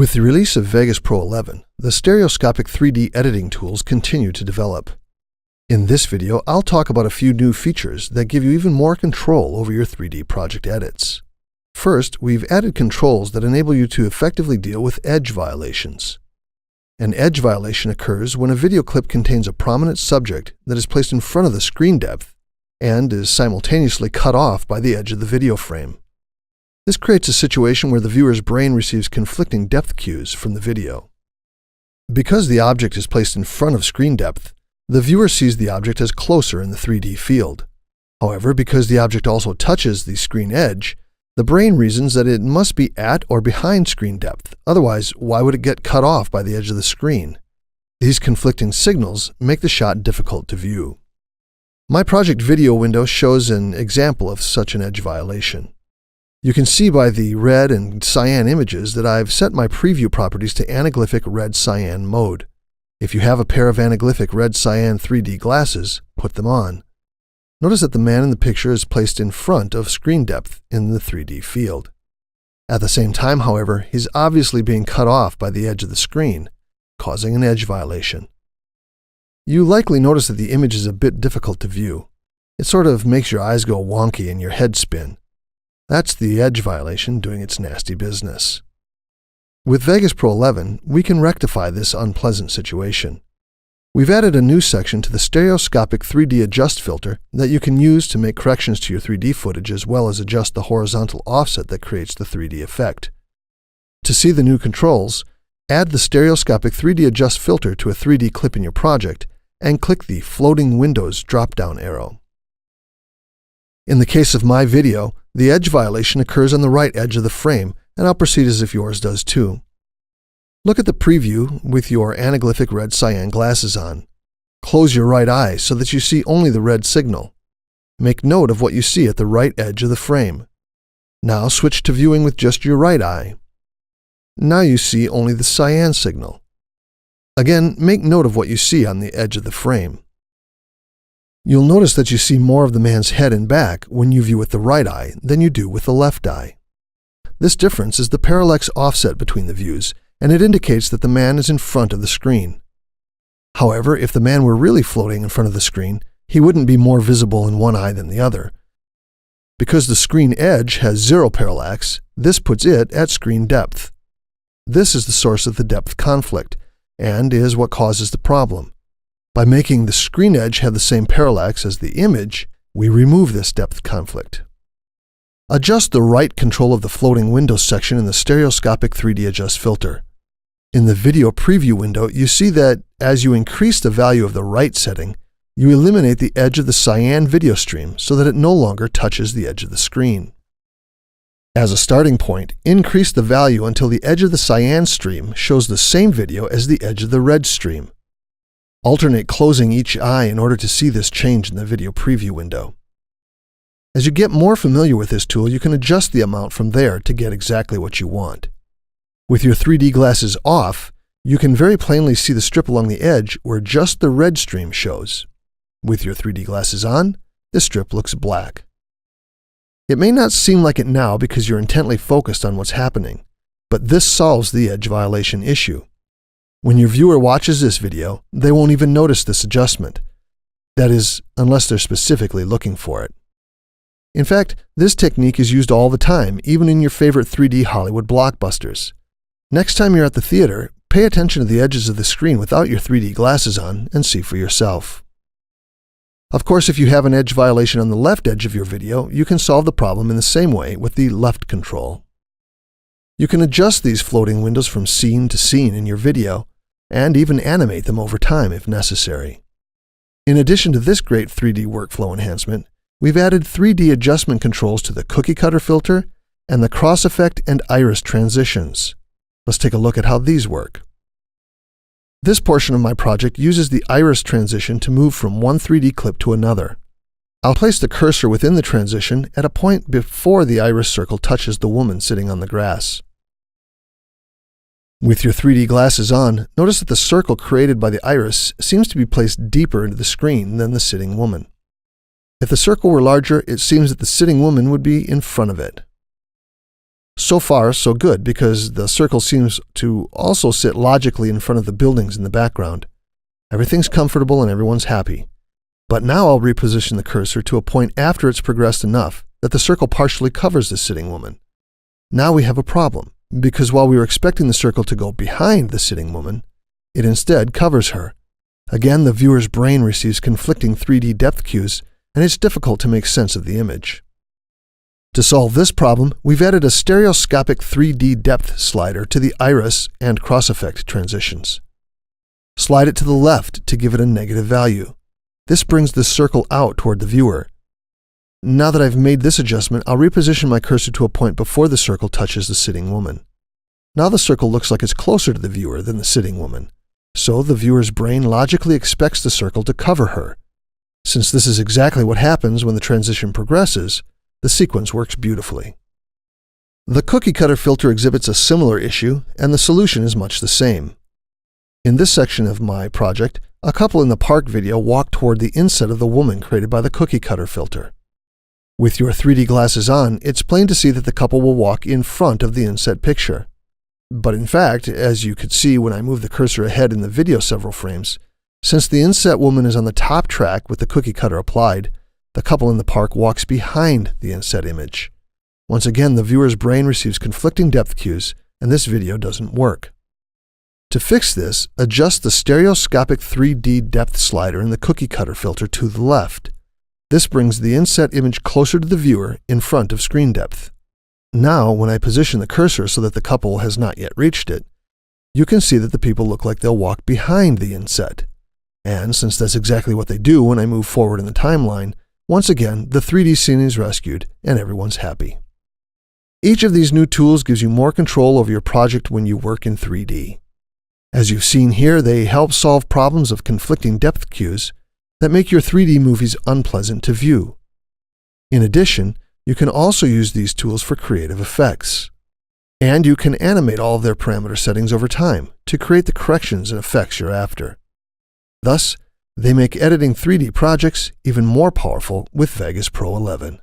With the release of Vegas Pro 11, the stereoscopic 3D editing tools continue to develop. In this video, I'll talk about a few new features that give you even more control over your 3D project edits. First, we've added controls that enable you to effectively deal with edge violations. An edge violation occurs when a video clip contains a prominent subject that is placed in front of the screen depth and is simultaneously cut off by the edge of the video frame. This creates a situation where the viewer's brain receives conflicting depth cues from the video. Because the object is placed in front of screen depth, the viewer sees the object as closer in the 3D field. However, because the object also touches the screen edge, the brain reasons that it must be at or behind screen depth, otherwise why would it get cut off by the edge of the screen? These conflicting signals make the shot difficult to view. My project video window shows an example of such an edge violation. You can see by the red and cyan images that I've set my preview properties to anaglyphic red-cyan mode. If you have a pair of anaglyphic red-cyan 3D glasses, put them on. Notice that the man in the picture is placed in front of screen depth in the 3D field. At the same time, however, he's obviously being cut off by the edge of the screen, causing an edge violation. You likely notice that the image is a bit difficult to view. It sort of makes your eyes go wonky and your head spin. That's the edge violation doing its nasty business. With Vegas Pro 11, we can rectify this unpleasant situation. We've added a new section to the stereoscopic 3D adjust filter that you can use to make corrections to your 3D footage as well as adjust the horizontal offset that creates the 3D effect. To see the new controls, add the stereoscopic 3D adjust filter to a 3D clip in your project and click the Floating Windows drop-down arrow. In the case of my video, the edge violation occurs on the right edge of the frame, and I'll proceed as if yours does too. Look at the preview with your anaglyphic red-cyan glasses on. Close your right eye so that you see only the red signal. Make note of what you see at the right edge of the frame. Now switch to viewing with just your right eye. Now you see only the cyan signal. Again, make note of what you see on the edge of the frame. You'll notice that you see more of the man's head and back when you view with the right eye than you do with the left eye. This difference is the parallax offset between the views, and it indicates that the man is in front of the screen. However, if the man were really floating in front of the screen, he wouldn't be more visible in one eye than the other. Because the screen edge has zero parallax, this puts it at screen depth. This is the source of the depth conflict, and is what causes the problem. By making the screen edge have the same parallax as the image, we remove this depth conflict. Adjust the right control of the floating windows section in the stereoscopic 3D adjust filter. In the video preview window, you see that as you increase the value of the right setting, you eliminate the edge of the cyan video stream so that it no longer touches the edge of the screen. As a starting point, increase the value until the edge of the cyan stream shows the same video as the edge of the red stream. Alternate closing each eye in order to see this change in the video preview window. As you get more familiar with this tool, you can adjust the amount from there to get exactly what you want. With your 3D glasses off, you can very plainly see the strip along the edge where just the red stream shows. With your 3D glasses on, the strip looks black. It may not seem like it now because you're intently focused on what's happening, but this solves the edge violation issue. When your viewer watches this video, they won't even notice this adjustment. That is, unless they're specifically looking for it. In fact, this technique is used all the time, even in your favorite 3D Hollywood blockbusters. Next time you're at the theater, pay attention to the edges of the screen without your 3D glasses on and see for yourself. Of course, if you have an edge violation on the left edge of your video, you can solve the problem in the same way with the left control. You can adjust these floating windows from scene to scene in your video, and even animate them over time if necessary. In addition to this great 3D workflow enhancement, we've added 3D adjustment controls to the cookie cutter filter and the cross effect and iris transitions. Let's take a look at how these work. This portion of my project uses the iris transition to move from one 3D clip to another. I'll place the cursor within the transition at a point before the iris circle touches the woman sitting on the grass. With your 3D glasses on, notice that the circle created by the iris seems to be placed deeper into the screen than the sitting woman. If the circle were larger, it seems that the sitting woman would be in front of it. So far, so good, because the circle seems to also sit logically in front of the buildings in the background. Everything's comfortable and everyone's happy. But now I'll reposition the cursor to a point after it's progressed enough that the circle partially covers the sitting woman. Now we have a problem, because while we were expecting the circle to go behind the sitting woman, it instead covers her. Again, the viewer's brain receives conflicting 3D depth cues, and it's difficult to make sense of the image. To solve this problem, we've added a stereoscopic 3D depth slider to the iris and cross-effect transitions. Slide it to the left to give it a negative value. This brings the circle out toward the viewer. Now that I've made this adjustment, I'll reposition my cursor to a point before the circle touches the sitting woman. Now the circle looks like it's closer to the viewer than the sitting woman, so the viewer's brain logically expects the circle to cover her. Since this is exactly what happens when the transition progresses, the sequence works beautifully. The cookie cutter filter exhibits a similar issue, and the solution is much the same. In this section of my project, a couple in the park video walk toward the inset of the woman created by the cookie cutter filter. With your 3D glasses on, it's plain to see that the couple will walk in front of the inset picture. But in fact, as you could see when I moved the cursor ahead in the video several frames, since the inset woman is on the top track with the cookie cutter applied, the couple in the park walks behind the inset image. Once again, the viewer's brain receives conflicting depth cues, and this video doesn't work. To fix this, adjust the stereoscopic 3D depth slider in the cookie cutter filter to the left. This brings the inset image closer to the viewer in front of screen depth. Now, when I position the cursor so that the couple has not yet reached it, you can see that the people look like they'll walk behind the inset. And since that's exactly what they do when I move forward in the timeline, once again, the 3D scene is rescued and everyone's happy. Each of these new tools gives you more control over your project when you work in 3D. As you've seen here, they help solve problems of conflicting depth cues that make your 3D movies unpleasant to view. In addition, you can also use these tools for creative effects. And you can animate all of their parameter settings over time to create the corrections and effects you're after. Thus, they make editing 3D projects even more powerful with Vegas Pro 11.